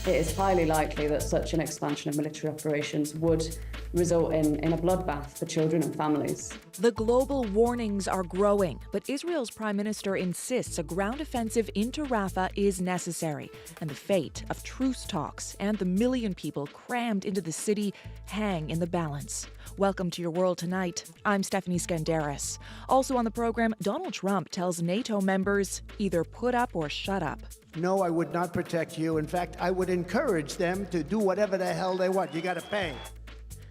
It is highly likely that such an expansion of military operations would result in a bloodbath for children and families. The global warnings are growing, but Israel's prime minister insists a ground offensive into Rafah is necessary, and the fate of truce talks and the million people crammed into the city hang in the balance. Welcome to Your World Tonight. I'm Stephanie Skandaris. Also on the program, Donald Trump tells NATO members either put up or shut up. No, I would not protect you. In fact, I would encourage them to do whatever the hell they want. You got to pay.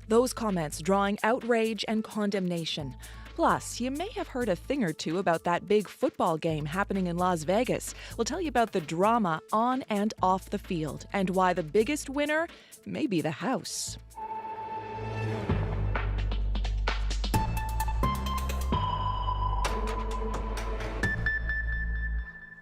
Those comments drawing outrage and condemnation. Plus, you may have heard a thing or two about that big football game happening in Las Vegas. We'll tell you about the drama on and off the field and why the biggest winner may be the House.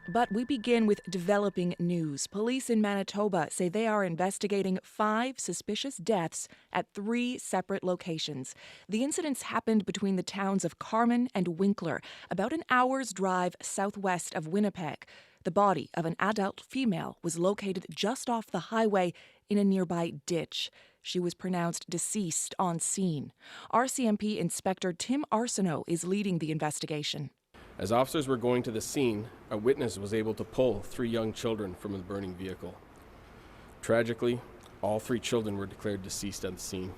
But we begin with developing news. Police in Manitoba say they are investigating 5 suspicious deaths at 3 separate locations. The incidents happened between the towns of Carman and Winkler, about an hour's drive southwest of Winnipeg. The body of an adult female was located just off the highway in a nearby ditch. She was pronounced deceased on scene. RCMP Inspector Tim Arsenault is leading the investigation. As officers were going to the scene, a witness was able to pull 3 young children from the burning vehicle. Tragically, all 3 children were declared deceased at the scene.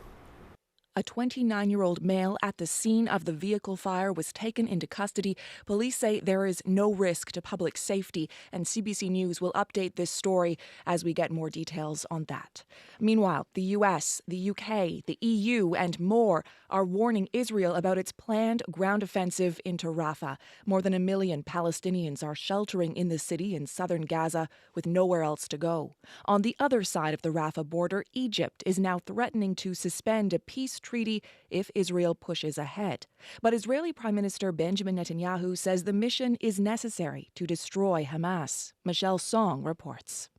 A 29-year-old male at the scene of the vehicle fire was taken into custody. Police say there is no risk to public safety, and CBC News will update this story as we get more details on that. Meanwhile, the US, the UK, the EU, and more are warning Israel about its planned ground offensive into Rafah. More than 1 million Palestinians are sheltering in the city in southern Gaza with nowhere else to go. On the other side of the Rafah border, Egypt is now threatening to suspend a peace treaty if Israel pushes ahead. But Israeli Prime Minister Benjamin Netanyahu says the mission is necessary to destroy Hamas. Michelle Song reports.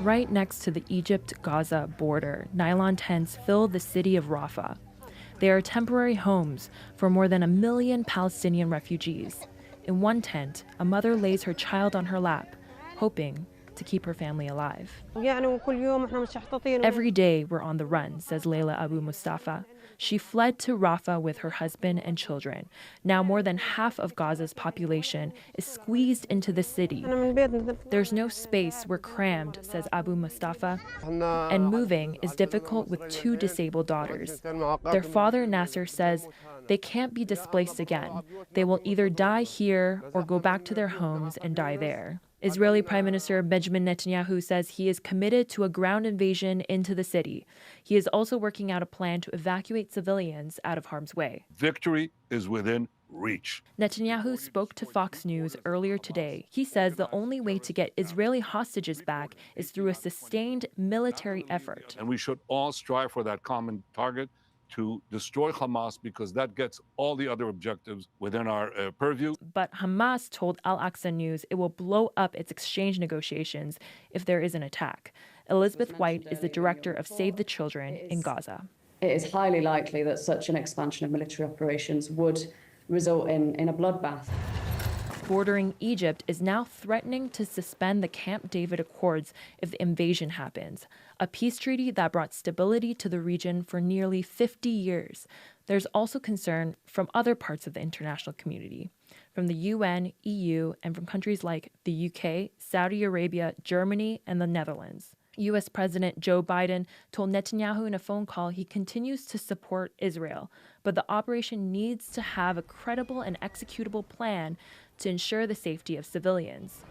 Right next to the Egypt-Gaza border, nylon tents fill the city of Rafah. They are temporary homes for more than 1 million Palestinian refugees. In one tent, a mother lays her child on her lap, hoping to keep her family alive. Every day we're on the run, says Leila Abu Mustafa. She fled to Rafah with her husband and children. Now more than half of Gaza's population is squeezed into the city. There's no space, we're crammed, says Abu Mustafa. And moving is difficult with 2 disabled daughters. Their father, Nasser, says they can't be displaced again. They will either die here or go back to their homes and die there. Israeli Prime Minister Benjamin Netanyahu says he is committed to a ground invasion into the city. He is also working out a plan to evacuate civilians out of harm's way. Victory is within reach. Netanyahu spoke to Fox News earlier today. He says the only way to get Israeli hostages back is through a sustained military effort. And we should all strive for that common target, to destroy Hamas, because that gets all the other objectives within our purview. But Hamas told Al Aqsa News it will blow up its exchange negotiations if there is an attack. Elizabeth White is the director of Save the Children in Gaza. It is highly likely that such an expansion of military operations would result in a bloodbath. Bordering Egypt is now threatening to suspend the Camp David Accords if the invasion happens, a peace treaty that brought stability to the region for nearly 50 years. There's also concern from other parts of the international community, from the UN, EU, and from countries like the UK, Saudi Arabia, Germany, and the Netherlands. U.S. President Joe Biden told Netanyahu in a phone call he continues to support Israel, but the operation needs to have a credible and executable plan to ensure the safety of civilians.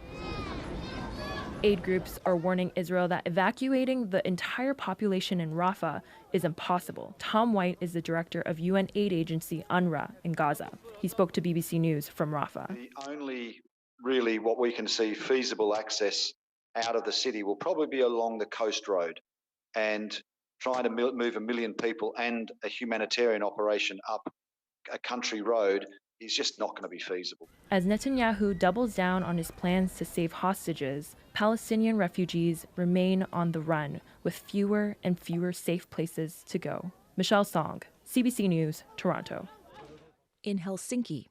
Aid groups are warning Israel that evacuating the entire population in Rafah is impossible. Tom White is the director of UN aid agency UNRWA in Gaza. He spoke to BBC News from Rafah. The only really what we can see feasible access out of the city will probably be along the coast road, and trying to move 1 million people and a humanitarian operation up a country road is just not going to be feasible. As Netanyahu doubles down on his plans to save hostages, Palestinian refugees remain on the run with fewer and fewer safe places to go. Michelle Song, CBC News, Toronto. In Helsinki,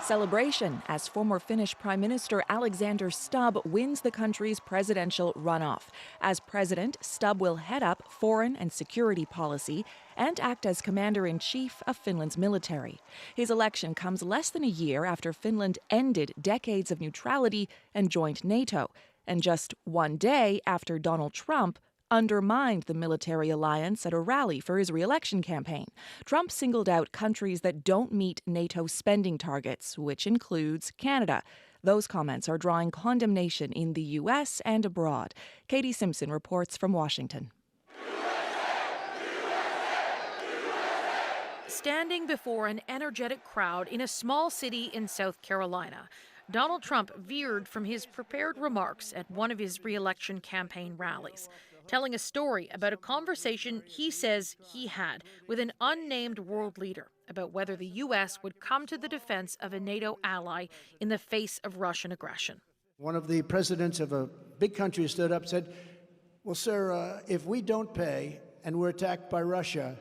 Celebration as former Finnish Prime Minister Alexander Stubb wins the country's presidential runoff. As president, Stubb will head up foreign and security policy and act as commander-in-chief of Finland's military. His election comes less than a year after Finland ended decades of neutrality and joined NATO, and just one day after Donald Trump undermined the military alliance at a rally for his re-election campaign. Trump singled out countries that don't meet NATO spending targets, which includes Canada. Those comments are drawing condemnation in the U.S. and abroad. Katie Simpson reports from Washington. Standing before an energetic crowd in a small city in South Carolina, Donald Trump veered from his prepared remarks at one of his re-election campaign rallies, telling a story about a conversation he says he had with an unnamed world leader about whether the U.S. would come to the defense of a NATO ally in the face of Russian aggression. One of the presidents of a big country stood up and said, well, sir, if we don't pay and we're attacked by Russia,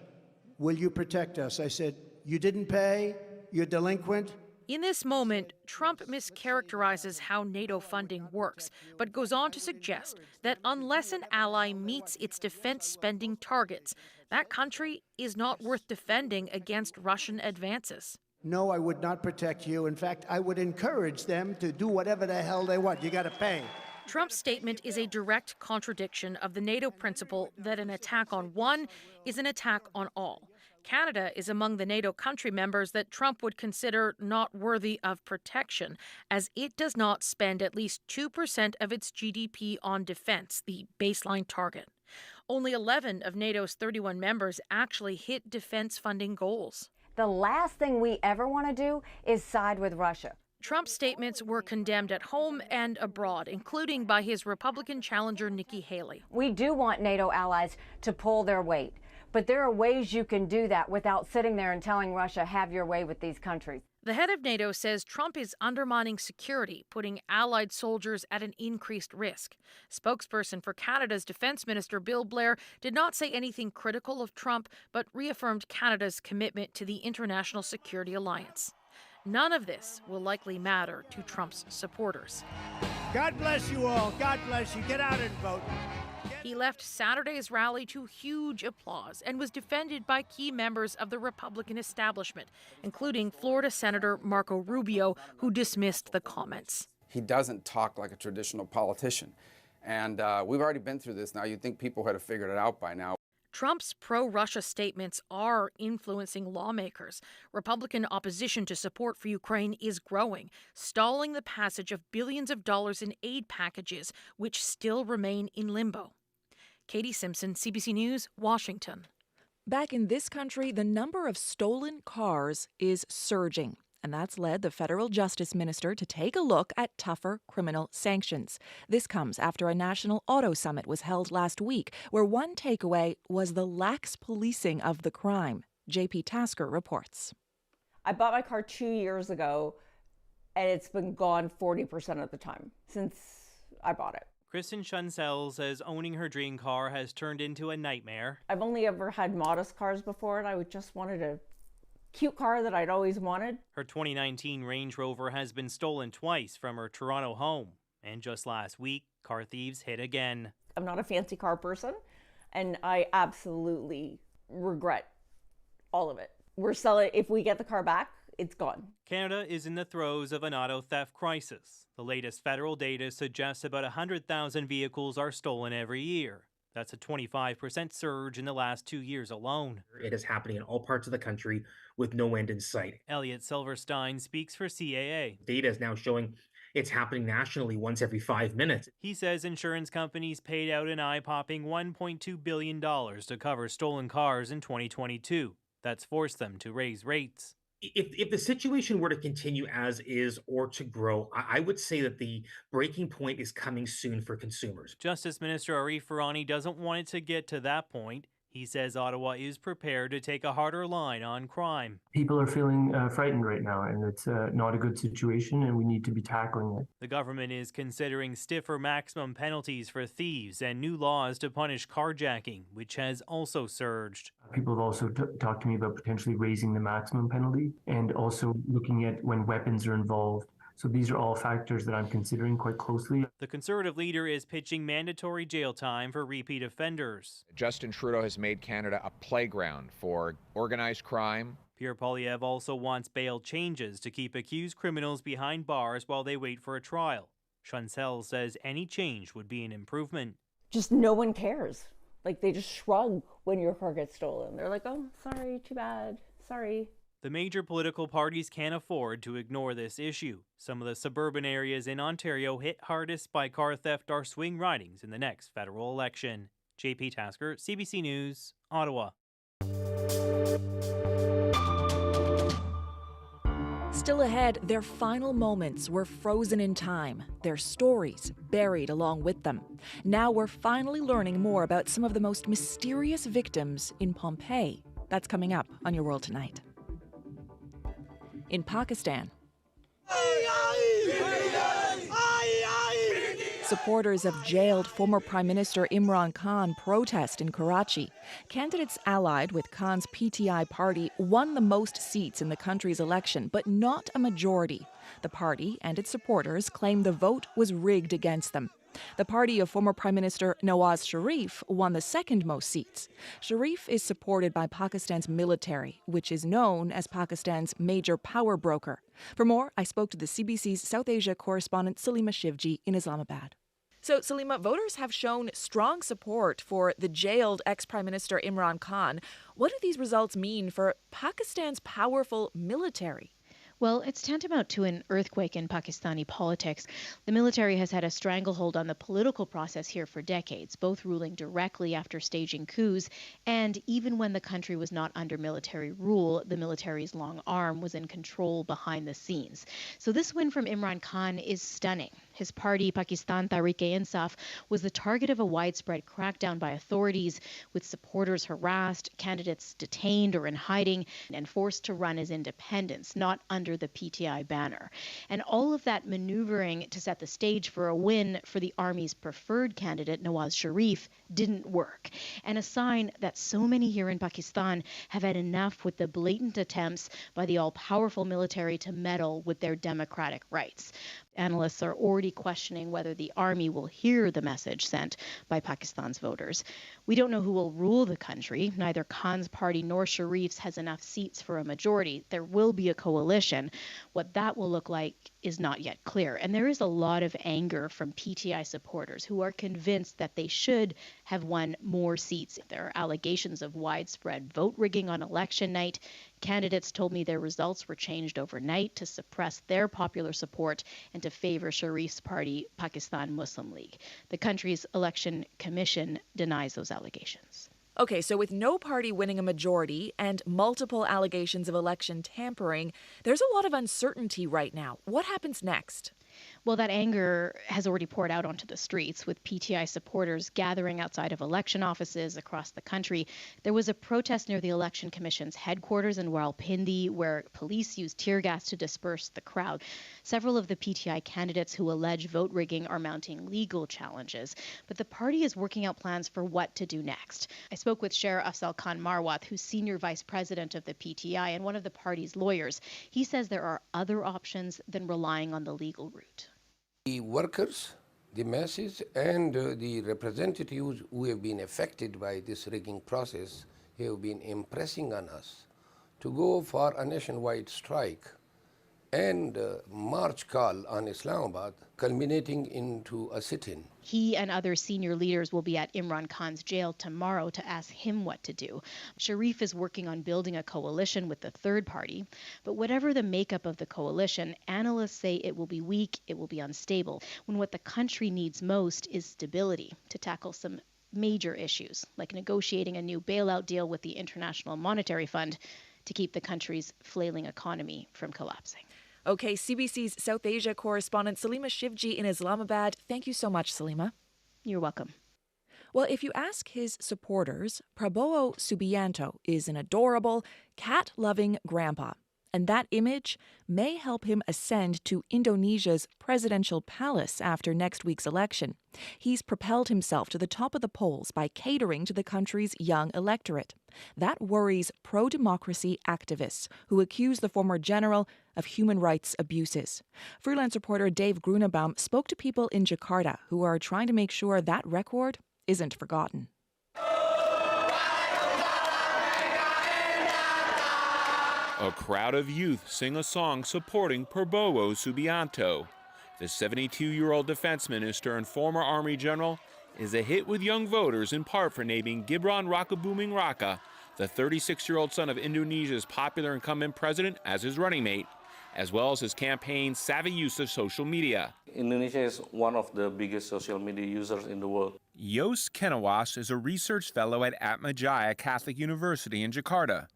will you protect us? I said, you didn't pay? You're delinquent? In this moment, Trump mischaracterizes how NATO funding works, but goes on to suggest that unless an ally meets its defense spending targets, that country is not worth defending against Russian advances. No, I would not protect you. In fact, I would encourage them to do whatever the hell they want. You got to pay. Trump's statement is a direct contradiction of the NATO principle that an attack on one is an attack on all. Canada is among the NATO country members that Trump would consider not worthy of protection, as it does not spend at least 2% of its GDP on defense, the baseline target. Only 11 of NATO's 31 members actually hit defense funding goals. The last thing we ever want to do is side with Russia. Trump's statements were condemned at home and abroad, including by his Republican challenger Nikki Haley. We do want NATO allies to pull their weight, but there are ways you can do that without sitting there and telling Russia, have your way with these countries. The head of NATO says Trump is undermining security, putting allied soldiers at an increased risk. Spokesperson for Canada's Defence Minister Bill Blair did not say anything critical of Trump, but reaffirmed Canada's commitment to the international security alliance. None of this will likely matter to Trump's supporters. God bless you all. God bless you. Get out and vote. He left Saturday's rally to huge applause and was defended by key members of the Republican establishment, including Florida Senator Marco Rubio, who dismissed the comments. He doesn't talk like a traditional politician. And we've already been through this now. You'd think people had figured it out by now. Trump's pro-Russia statements are influencing lawmakers. Republican opposition to support for Ukraine is growing, stalling the passage of billions of dollars in aid packages, which still remain in limbo. Katie Simpson, CBC News, Washington. Back in this country, the number of stolen cars is surging, and that's led the federal justice minister to take a look at tougher criminal sanctions. This comes after a national auto summit was held last week, where one takeaway was the lax policing of the crime. JP Tasker reports. I bought my car 2 years ago, and it's been gone 40% of the time since I bought it. Kristen Shunsell says owning her dream car has turned into a nightmare. I've only ever had modest cars before, and I just wanted a cute car that I'd always wanted. Her 2019 Range Rover has been stolen twice from her Toronto home. And just last week, car thieves hit again. I'm not a fancy car person, and I absolutely regret all of it. We're selling, if we get the car back, it's gone. Canada is in the throes of an auto theft crisis. The latest federal data suggests about 100,000 vehicles are stolen every year. That's a 25% surge in the last 2 years alone. It is happening in all parts of the country with no end in sight. Elliot Silverstein speaks for CAA. Data is now showing it's happening nationally once every 5 minutes. He says insurance companies paid out an eye-popping $1.2 billion to cover stolen cars in 2022. That's forced them to raise rates. If the situation were to continue as is or to grow, I would say that the breaking point is coming soon for consumers. Justice Minister Arif Virani doesn't want it to get to that point. He says Ottawa is prepared to take a harder line on crime. People are feeling frightened right now, and it's not a good situation, and we need to be tackling it. The government is considering stiffer maximum penalties for thieves and new laws to punish carjacking, which has also surged. People have also talked to me about potentially raising the maximum penalty and also looking at when weapons are involved. So these are all factors that I'm considering quite closely. The Conservative leader is pitching mandatory jail time for repeat offenders. Justin Trudeau has made Canada a playground for organized crime. Pierre Poilievre also wants bail changes to keep accused criminals behind bars while they wait for a trial. Chancel says any change would be an improvement. Just no one cares. Like, they just shrug when your car gets stolen. They're like, oh, sorry, too bad, sorry. The major political parties can't afford to ignore this issue. Some of the suburban areas in Ontario hit hardest by car theft are swing ridings in the next federal election. JP Tasker, CBC News, Ottawa. Still ahead, their final moments were frozen in time, their stories buried along with them. Now we're finally learning more about some of the most mysterious victims in Pompeii. That's coming up on Your World Tonight. In Pakistan, supporters of jailed former Prime Minister Imran Khan protest in Karachi. Candidates allied with Khan's PTI party won the most seats in the country's election, but not a majority. The party and its supporters claim the vote was rigged against them. The party of former Prime Minister Nawaz Sharif won the second most seats. Sharif is supported by Pakistan's military, which is known as Pakistan's major power broker. For more, I spoke to the CBC's South Asia correspondent Salima Shivji in Islamabad. So, Salima, voters have shown strong support for the jailed ex-Prime Minister Imran Khan. What do these results mean for Pakistan's powerful military? Well, it's tantamount to an earthquake in Pakistani politics. The military has had a stranglehold on the political process here for decades, both ruling directly after staging coups, and even when the country was not under military rule, the military's long arm was in control behind the scenes. So this win from Imran Khan is stunning. His party, Pakistan Tehreek-e-Insaf, was the target of a widespread crackdown by authorities, with supporters harassed, candidates detained or in hiding, and forced to run as independents, not under the PTI banner. And all of that maneuvering to set the stage for a win for the army's preferred candidate, Nawaz Sharif, didn't work. And a sign that so many here in Pakistan have had enough with the blatant attempts by the all-powerful military to meddle with their democratic rights. Analysts are already questioning whether the army will hear the message sent by Pakistan's voters. We don't know who will rule the country. Neither Khan's party nor Sharif's has enough seats for a majority. There will be a coalition. What that will look like is not yet clear. And there is a lot of anger from PTI supporters who are convinced that they should have won more seats. There are allegations of widespread vote rigging on election night. Candidates told me their results were changed overnight to suppress their popular support and to favor Sharif's party, Pakistan Muslim League. The country's election commission denies those allegations. Okay, so with no party winning a majority and multiple allegations of election tampering, there's a lot of uncertainty right now. What happens next? Well, that anger has already poured out onto the streets, with PTI supporters gathering outside of election offices across the country. There was a protest near the Election Commission's headquarters in Rawalpindi, where police used tear gas to disperse the crowd. Several of the PTI candidates who allege vote rigging are mounting legal challenges, but the party is working out plans for what to do next. I spoke with Sher Afzal Khan Marwat, who's senior vice president of the PTI and one of the party's lawyers. He says there are other options than relying on the legal route. The workers, the masses, and the representatives who have been affected by this rigging process have been impressing on us to go for a nationwide strike and march call on Islamabad, culminating into a sit-in. He and other senior leaders will be at Imran Khan's jail tomorrow to ask him what to do. Sharif is working on building a coalition with the third party. But whatever the makeup of the coalition, analysts say it will be weak, it will be unstable, when what the country needs most is stability to tackle some major issues, like negotiating a new bailout deal with the International Monetary Fund to keep the country's flailing economy from collapsing. Okay, CBC's South Asia correspondent Salima Shivji in Islamabad. Thank you so much, Salima. You're welcome. Well, if you ask his supporters, Prabowo Subianto is an adorable, cat-loving grandpa. And that image may help him ascend to Indonesia's presidential palace after next week's election. He's propelled himself to the top of the polls by catering to the country's young electorate. That worries pro-democracy activists who accuse the former general of human rights abuses. Freelance reporter Dave Grunebaum spoke to people in Jakarta who are trying to make sure that record isn't forgotten. A crowd of youth sing a song supporting Prabowo Subianto. The 72-year-old defense minister and former army general is a hit with young voters in part for naming Gibran Rakabuming Raka, the 36-year-old son of Indonesia's popular incumbent president, as his running mate, as well as his campaign's savvy use of social media. Indonesia is one of the biggest social media users in the world. Yos Kenawas is a research fellow at Atmajaya Catholic University in Jakarta.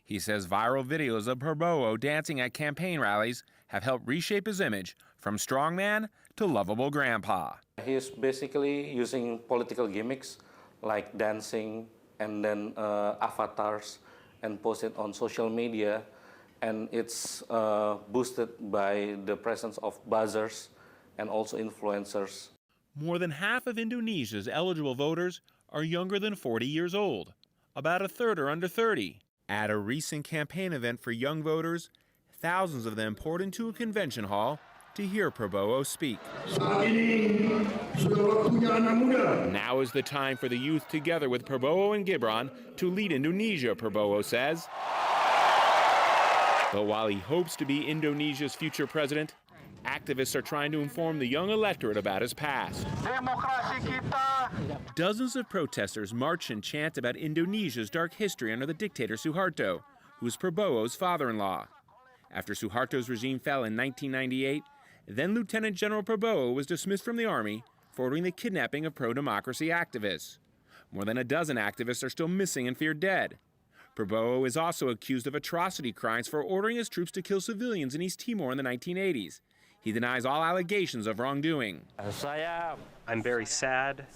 He says viral videos of Prabowo dancing at campaign rallies have helped reshape his image from strongman to lovable grandpa. He's basically using political gimmicks like dancing and then avatars and post it on social media, and it's boosted by the presence of buzzers and also influencers. More than half of Indonesia's eligible voters are younger than 40 years old. About a third are under 30. At a recent campaign event for young voters, thousands of them poured into a convention hall to hear Prabowo speak. Now is the time for the youth, together with Prabowo and Gibran, to lead Indonesia, Prabowo says. But while he hopes to be Indonesia's future president, activists are trying to inform the young electorate about his past. Dozens of protesters march and chant about Indonesia's dark history under the dictator Suharto, who was Prabowo's father-in-law. After Suharto's regime fell in 1998, then Lieutenant General Prabowo was dismissed from the army for ordering the kidnapping of pro-democracy activists. More than a dozen activists are still missing and feared dead. Prabowo is also accused of atrocity crimes for ordering his troops to kill civilians in East Timor in the 1980s. He denies all allegations of wrongdoing. I'm very sad,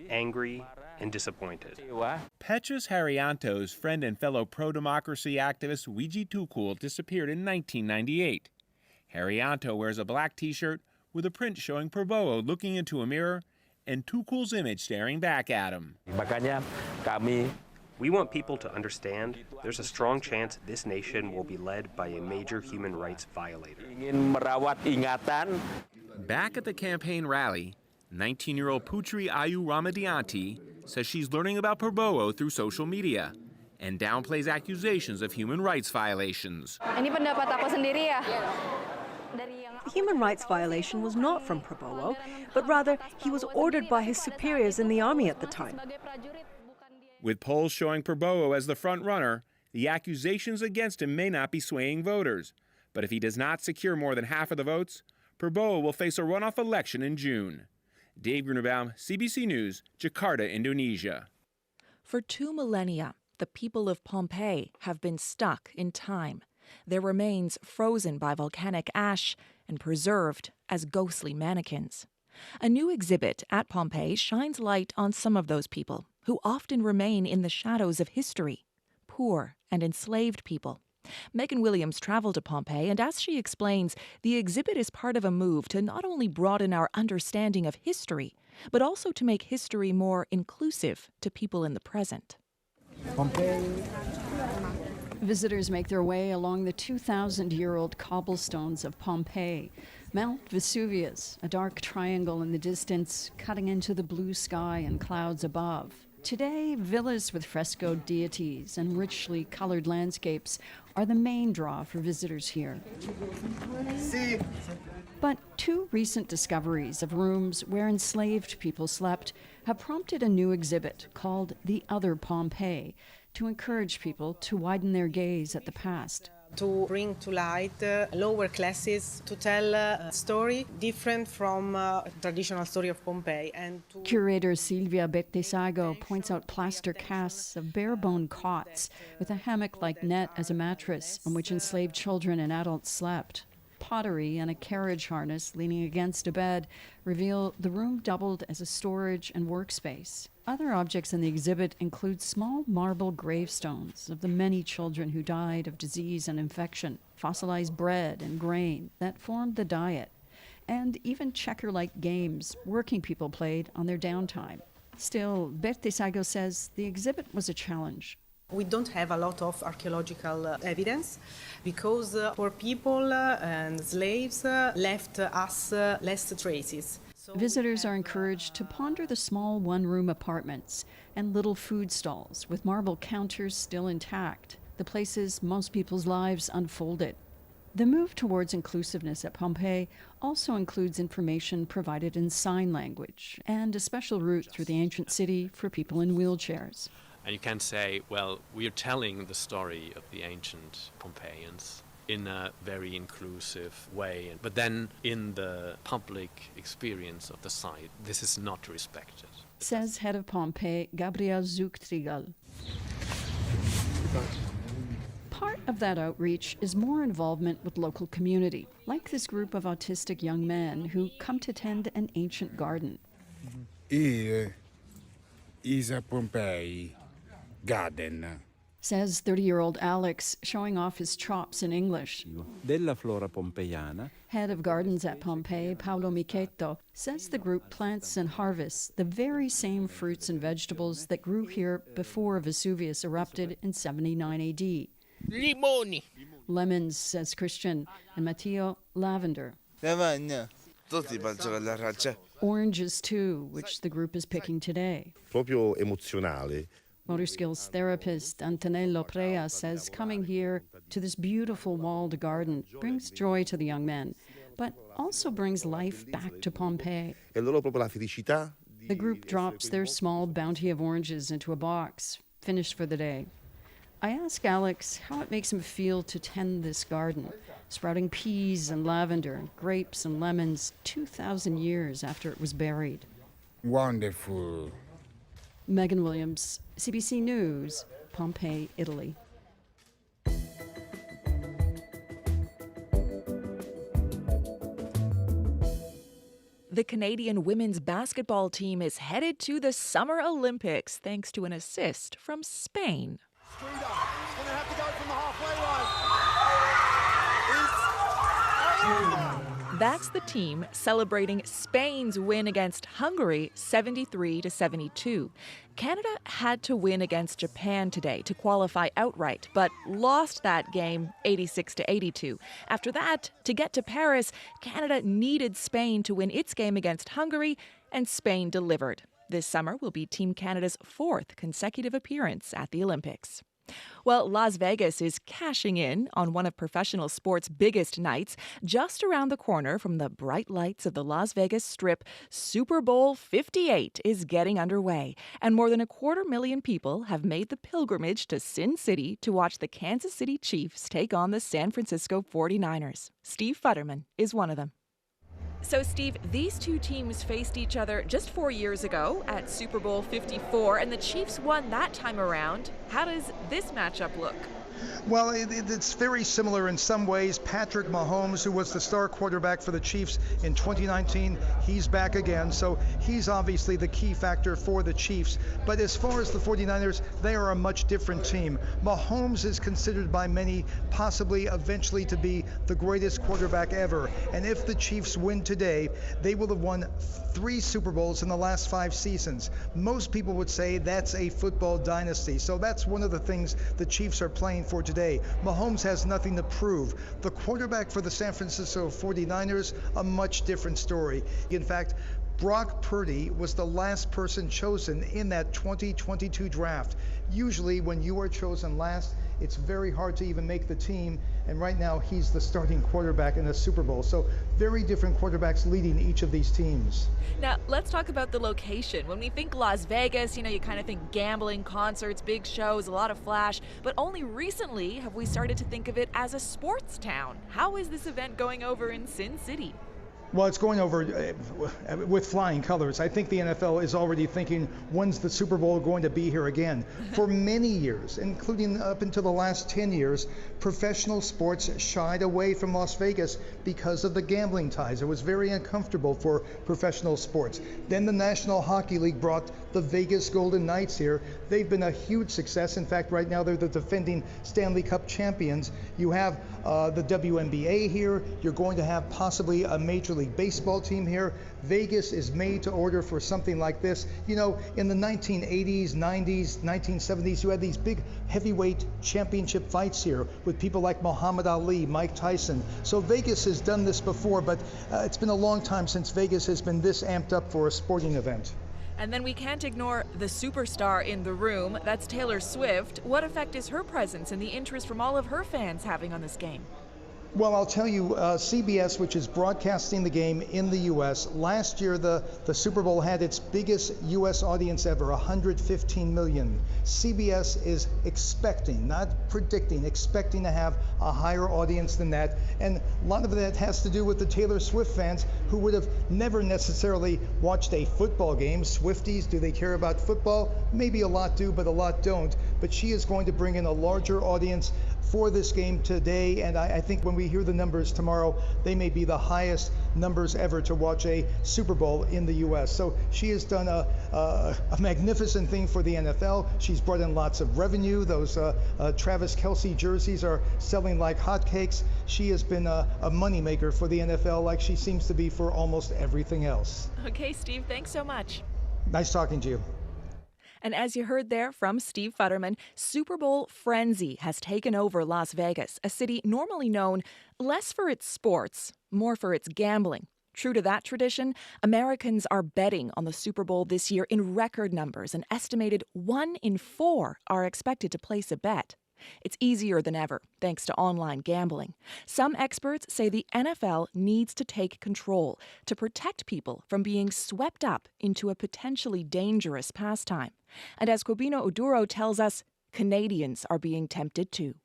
angry, and disappointed. Petrus Haryanto's friend and fellow pro-democracy activist Wiji Tukul disappeared in 1998. Haryanto wears a black t-shirt with a print showing Prabowo looking into a mirror and Tukul's image staring back at him. We want people to understand there's a strong chance this nation will be led by a major human rights violator. Back at the campaign rally, 19-year-old Putri Ayu Ramadianti says she's learning about Prabowo through social media and downplays accusations of human rights violations. The human rights violation was not from Prabowo, but rather he was ordered by his superiors in the army at the time. With polls showing Prabowo as the front runner, the accusations against him may not be swaying voters. But if he does not secure more than half of the votes, Prabowo will face a runoff election in June. Dave Grunebaum, CBC News, Jakarta, Indonesia. For 2 millennia, the people of Pompeii have been stuck in time, their remains frozen by volcanic ash and preserved as ghostly mannequins. A new exhibit at Pompeii shines light on some of those people who often remain in the shadows of history, poor and enslaved people. Megan Williams traveled to Pompeii, and as she explains, the exhibit is part of a move to not only broaden our understanding of history, but also to make history more inclusive to people in the present. Pompeii. Visitors make their way along the 2,000-year-old cobblestones of Pompeii. Mount Vesuvius, a dark triangle in the distance, cutting into the blue sky and clouds above. Today, villas with frescoed deities and richly colored landscapes are the main draw for visitors here. But 2 recent discoveries of rooms where enslaved people slept have prompted a new exhibit called The Other Pompeii to encourage people to widen their gaze at the past. To bring to light lower classes, to tell a story different from traditional story of Pompeii. And Curator Silvia Bettesago points out plaster casts of bare-bone cots with a hammock-like net as a mattress on which enslaved children and adults slept. pottery and a carriage harness leaning against a bed reveal the room doubled as a storage and workspace. Other objects in the exhibit include small marble gravestones of the many children who died of disease and infection, fossilized bread and grain that formed the diet, and even checker-like games working people played on their downtime. Still, Bertesago says the exhibit was a challenge. We don't have a lot of archaeological evidence because poor people and slaves left us less traces. Visitors are encouraged to ponder the small one-room apartments and little food stalls with marble counters still intact, the places most people's lives unfolded. The move towards inclusiveness at Pompeii also includes information provided in sign language and a special route through the ancient city for people in wheelchairs. And you can say, well, we are telling the story of the ancient Pompeians in a very inclusive way. But then in the public experience of the site, this is not respected. Says head of Pompeii, Gabriel Zuchtrigal. Part of that outreach is more involvement with local community, like this group of autistic young men who come to tend an ancient garden. Here is a Pompeii garden. Says 30-year-old Alex, showing off his chops in English. Della flora pompeiana. Head of gardens at Pompeii, Paolo Michetto, says the group plants and harvests the very same fruits and vegetables that grew here before Vesuvius erupted in 79 AD. Limoni. Lemons, says Christian, and Matteo, lavender. Oranges too, which the group is picking today. Proprio emozionale. Motor skills therapist Antonello Prea says coming here to this beautiful walled garden brings joy to the young men, but also brings life back to Pompeii. The group drops their small bounty of oranges into a box, finished for the day. I ask Alex how it makes him feel to tend this garden, sprouting peas and lavender, grapes and lemons 2,000 years after it was buried. Wonderful. Megan Williams, CBC News, Pompeii, Italy. The Canadian women's basketball team is headed to the Summer Olympics thanks to an assist from Spain. That's the team celebrating Spain's win against Hungary 73-72. Canada had to win against Japan today to qualify outright, but lost that game 86-82. After that, to get to Paris, Canada needed Spain to win its game against Hungary, and Spain delivered. This summer will be Team Canada's 4th consecutive appearance at the Olympics. Well, Las Vegas is cashing in on one of professional sports' biggest nights. Just around the corner from the bright lights of the Las Vegas Strip, Super Bowl 58 is getting underway, and more than 250,000 people have made the pilgrimage to Sin City to watch the Kansas City Chiefs take on the San Francisco 49ers. Steve Futterman is one of them. So, Steve, these two teams faced each other just 4 years ago at Super Bowl 54, and the Chiefs won that time around. How does this matchup look? Well, it's very similar in some ways. Patrick Mahomes, who was the star quarterback for the Chiefs in 2019, he's back again. So he's obviously the key factor for the Chiefs. But as far as the 49ers, they are a much different team. Mahomes is considered by many possibly eventually to be the greatest quarterback ever. And if the Chiefs win today, they will have won 3 Super Bowls in the last 5 seasons. Most people would say that's a football dynasty. So that's one of the things the Chiefs are playing for today. Mahomes has nothing to prove. The quarterback for the San Francisco 49ers, a much different story. In fact, Brock Purdy was the last person chosen in that 2022 draft. Usually when you are chosen last, it's very hard to even make the team, and right now he's the starting quarterback in the Super Bowl. So very different quarterbacks leading each of these teams. Now, let's talk about the location. When we think Las Vegas, you kind of think gambling, concerts, big shows, a lot of flash, but only recently have we started to think of it as a sports town. How is this event going over in Sin City? Well, it's going over with flying colors. I think the NFL is already thinking, when's the Super Bowl going to be here again? For many years, including up until the last 10 years, professional sports shied away from Las Vegas because of the gambling ties. It was very uncomfortable for professional sports. Then the National Hockey League brought the Vegas Golden Knights here. They've been a huge success. In fact, right now they're the defending Stanley Cup champions. You have the WNBA here. You're going to have possibly a Major League Baseball team here. Vegas is made to order for something like this. You know, in the 1980s, 90s, 1970s, you had these big heavyweight championship fights here with people like Muhammad Ali, Mike Tyson. So Vegas has done this before, but it's been a long time since Vegas has been this amped up for a sporting event. And then we can't ignore the superstar in the room. That's Taylor Swift. What effect is her presence and the interest from all of her fans having on this game? Well, I'll tell you, CBS, which is broadcasting the game in the U.S., last year the Super Bowl had its biggest U.S. audience ever, 115 million. CBS is expecting, not predicting, expecting to have a higher audience than that. And a lot of that has to do with the Taylor Swift fans who would have never necessarily watched a football game. Swifties, do they care about football? Maybe a lot do, but a lot don't. But she is going to bring in a larger audience for this game today, and I think when we hear the numbers tomorrow, they may be the highest numbers ever to watch a Super Bowl in the U.S. So she has done a magnificent thing for the NFL. She's brought in lots of revenue. Those Travis Kelce jerseys are selling like hotcakes. She has been a moneymaker for the NFL, like she seems to be for almost everything else. Okay, Steve, thanks so much. Nice talking to you. And as you heard there from Steve Futterman, Super Bowl frenzy has taken over Las Vegas, a city normally known less for its sports, more for its gambling. True to that tradition, Americans are betting on the Super Bowl this year in record numbers. An estimated 1 in 4 are expected to place a bet. It's easier than ever, thanks to online gambling. Some experts say the NFL needs to take control to protect people from being swept up into a potentially dangerous pastime. And as Cobino Oduro tells us, Canadians are being tempted too.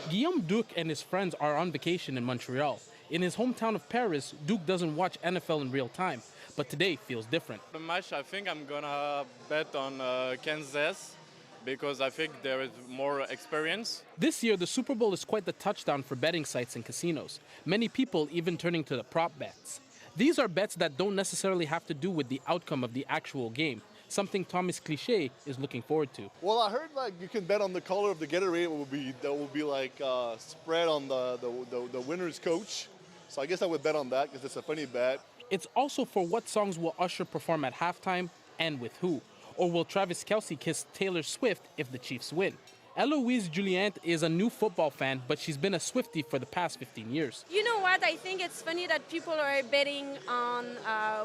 Guillaume Duc and his friends are on vacation in Montreal. In his hometown of Paris, Duc doesn't watch NFL in real time, but today feels different. The match, I think I'm gonna bet on Kansas, because I think there is more experience. This year, the Super Bowl is quite the touchdown for betting sites and casinos. Many people even turning to the prop bets. These are bets that don't necessarily have to do with the outcome of the actual game, something Thomas Cliché is looking forward to. Well, I heard like you can bet on the color of the Gatorade will be like spread on the winner's coach. So I guess I would bet on that because it's a funny bet. It's also for what songs will Usher perform at halftime and with who. Or will Travis Kelce kiss Taylor Swift if the Chiefs win? Eloise Julien is a new football fan, but she's been a Swiftie for the past 15 years. You know what? I think it's funny that people are betting on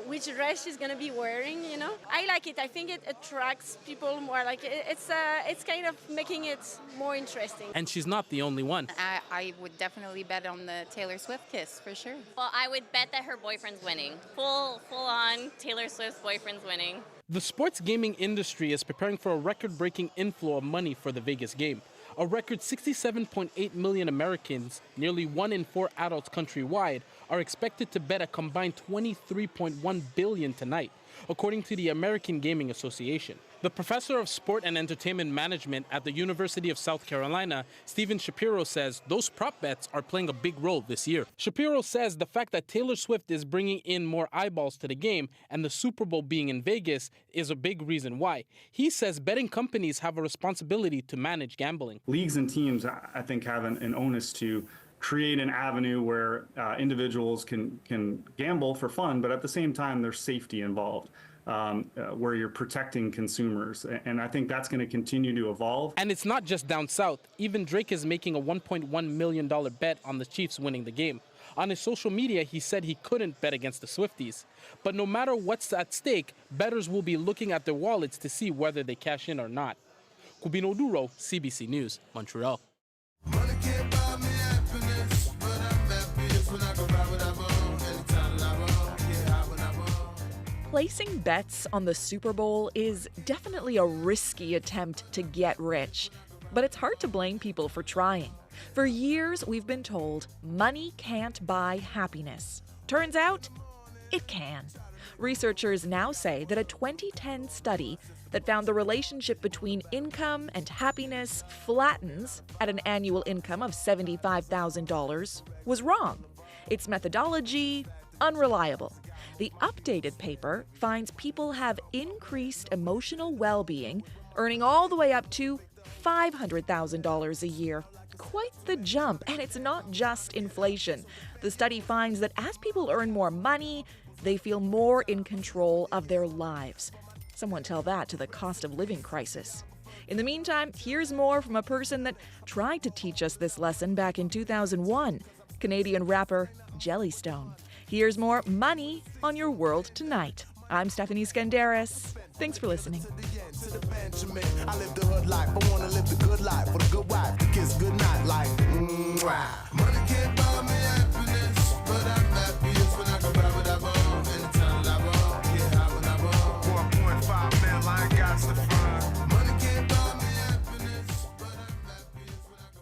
which dress she's going to be wearing, you know? I like it. I think it attracts people more. Like it's kind of making it more interesting. And she's not the only one. I would definitely bet on the Taylor Swift kiss, for sure. Well, I would bet that her boyfriend's winning. Full on Taylor Swift's boyfriend's winning. The sports gaming industry is preparing for a record-breaking inflow of money for the Vegas game. A record 67.8 million Americans, nearly 1 in 4 adults countrywide, are expected to bet a combined $23.1 billion tonight, according to the American Gaming Association. The professor of sport and entertainment management at the University of South Carolina, Steven Shapiro, says those prop bets are playing a big role this year. Shapiro says the fact that Taylor Swift is bringing in more eyeballs to the game and the Super Bowl being in Vegas is a big reason why. He says betting companies have a responsibility to manage gambling. Leagues and teams, I think, have an onus to create an avenue where individuals can gamble for fun, but at the same time, there's safety involved. Where you're protecting consumers. And I think that's going to continue to evolve. And it's not just down south. Even Drake is making a $1.1 million bet on the Chiefs winning the game. On his social media, he said he couldn't bet against the Swifties. But no matter what's at stake, bettors will be looking at their wallets to see whether they cash in or not. Cubino Duro, CBC News, Montreal. Placing bets on the Super Bowl is definitely a risky attempt to get rich, but it's hard to blame people for trying. For years, we've been told money can't buy happiness. Turns out, it can. Researchers now say that a 2010 study that found the relationship between income and happiness flattens at an annual income of $75,000 was wrong. Its methodology, unreliable. The updated paper finds people have increased emotional well-being, earning all the way up to $500,000 a year. Quite the jump, and it's not just inflation. The study finds that as people earn more money, they feel more in control of their lives. Someone tell that to the cost of living crisis. In the meantime, here's more from a person that tried to teach us this lesson back in 2001, Canadian rapper Jellystone. Here's more Money on Your World Tonight. I'm Stephanie Skandaris. Thanks for listening. I live the hood life, I wanna live the good life with a good wife, the kids